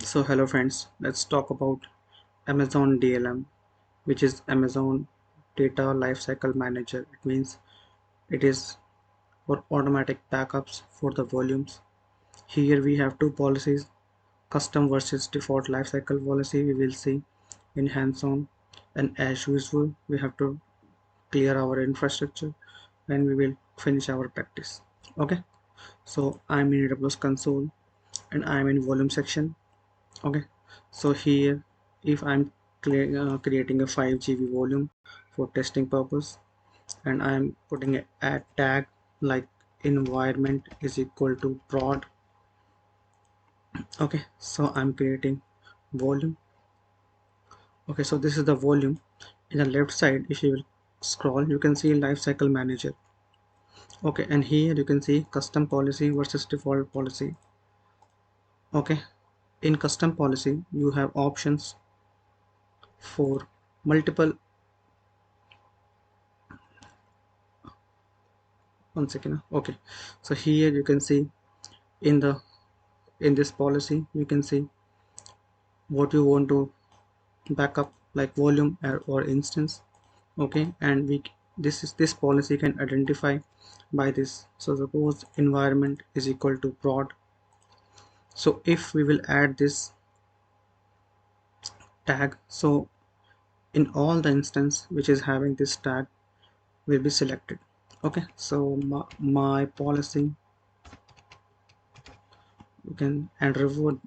So hello friends, let's talk about Amazon DLM, which is Amazon Data Lifecycle Manager. It means it is for automatic backups for the volumes. Here we have two policies, custom versus default lifecycle policy. We will see in hands-on, and as usual we have to clear our infrastructure and we will finish our practice. Okay, so I'm in AWS console and I'm in volume section. Okay, so here if I'm creating a 5 GB volume for testing purpose, and I'm putting a add tag like environment is equal to prod. Okay, so I'm creating volume. Okay, so this is the volume. In the left side, if you will scroll, you can see lifecycle manager. Okay, and here you can see custom policy versus default policy. Okay, in custom policy you have options for multiple. One second. Okay, so here you can see in the in this policy you can see what you want to backup, like volume or instance. Okay, and this policy can identify by this. So suppose environment is equal to prod. So if we will add this tag, so in all the instance which is having this tag will be selected. Okay, so my policy, you can, and reward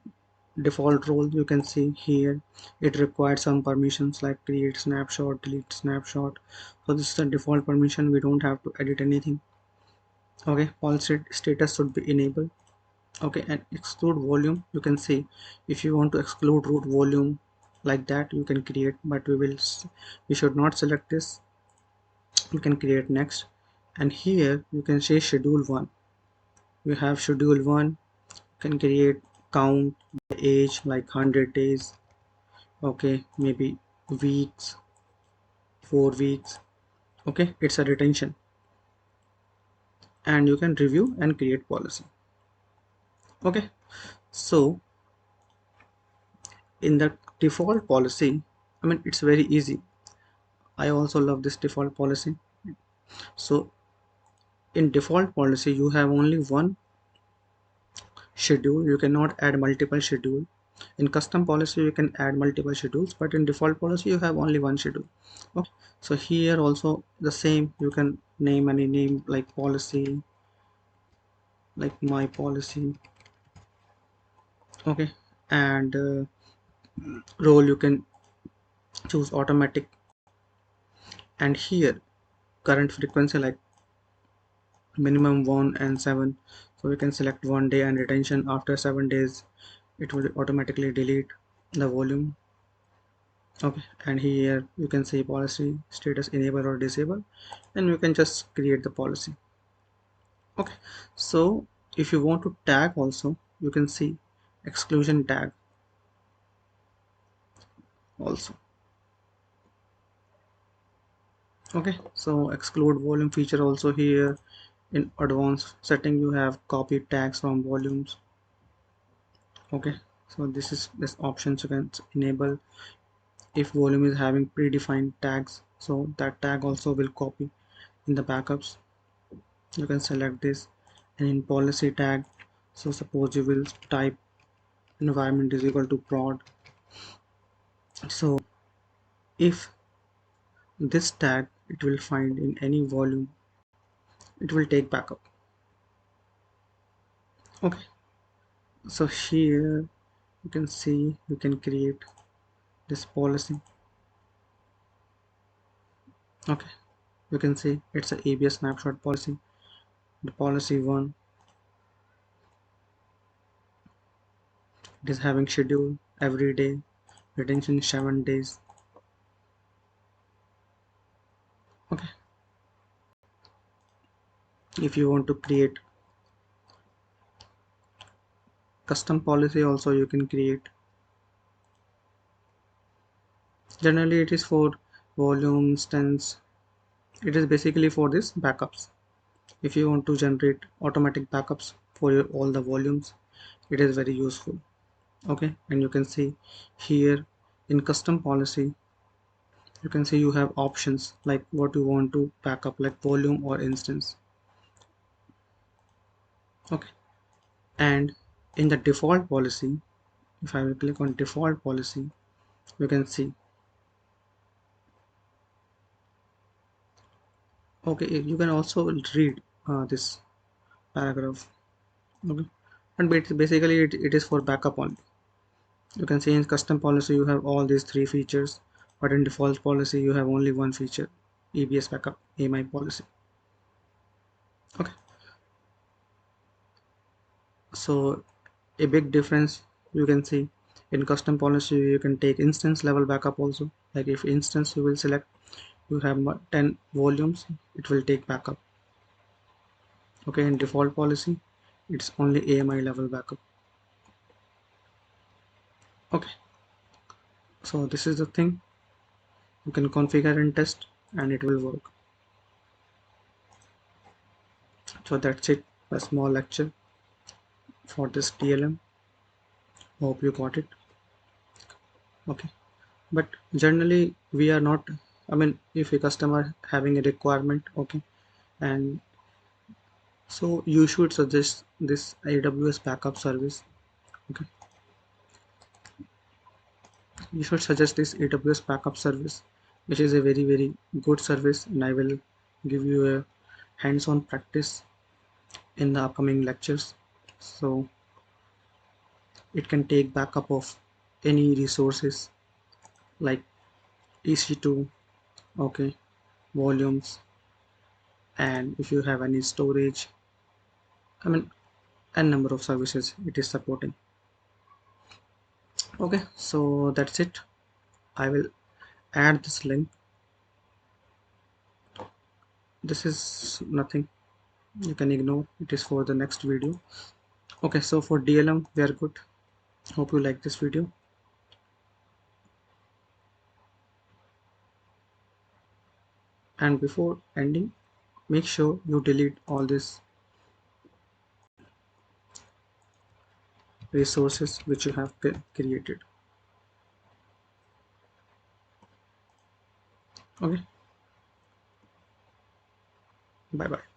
default role, you can see here it requires some permissions like create snapshot, delete snapshot. So this is the default permission, we don't have to edit anything. Okay, policy status should be enabled. Okay, and exclude volume, you can see if you want to exclude root volume like that you can create, but we should not select this. You can create next, and here you can say schedule 1. You have schedule 1, you can create count age like 100 days. Okay, maybe weeks, 4 weeks. Okay, it's a retention, and you can review and create policy. Okay, so in the default policy, I mean it's very easy. I also love this default policy. So in default policy you have only one schedule, you cannot add multiple schedule. In custom policy you can add multiple schedules, but in default policy you have only one schedule. Okay, so here also the same, you can name any name like policy, like my policy. Okay, and role you can choose automatic, and here current frequency like minimum 1 and 7. So we can select 1 day, and retention after 7 days it will automatically delete the volume. Okay, and here you can say policy status enable or disable, and you can just create the policy. Okay, so if you want to tag also, you can see exclusion tag also. Okay, so exclude volume feature also here. In advanced setting you have copy tags from volumes. Okay, so this options you can enable. If volume is having predefined tags, so that tag also will copy in the backups. You can select this, and in policy tag, so suppose you will type environment is equal to prod. So if this tag it will find in any volume, it will take backup. Okay, so here you can see you can create this policy. Okay, you can see it's a AWS snapshot policy. The policy 1, it is having schedule every day, retention 7 days. Okay, if you want to create custom policy also you can create. Generally it is for volume instance, it is basically for this backups. If you want to generate automatic backups for all the volumes, it is very useful. Okay, and you can see here in custom policy, you can see you have options like what you want to back up, like volume or instance. Okay, and in the default policy, if I will click on default policy, you can see, okay, you can also read this paragraph. Okay, and basically it is for backup only. You can see in custom policy you have all these three features, but in default policy you have only one feature, EBS backup AMI policy. Okay, so a big difference you can see, in custom policy you can take instance level backup also. Like if instance you will select, you have 10 volumes, it will take backup. Okay, in default policy it's only AMI level backup. Okay, so this is the thing, you can configure and test and it will work. So that's it, a small lecture for this DLM. Hope you got it. Okay, but generally we are not, I mean, if a customer having a requirement, okay, and so you should suggest this AWS backup service. Okay, you should suggest this AWS backup service, which is a very good service, and I will give you a hands-on practice in the upcoming lectures. So it can take backup of any resources like EC2, okay, volumes, and if you have any storage, I mean, n number of services it is supporting. Okay, so that's it. I will add this link. This is nothing, you can ignore, it is for the next video. Okay, so for DLM we are good. Hope you like this video, and before ending, make sure you delete all these resources which you have created. Okay, bye bye.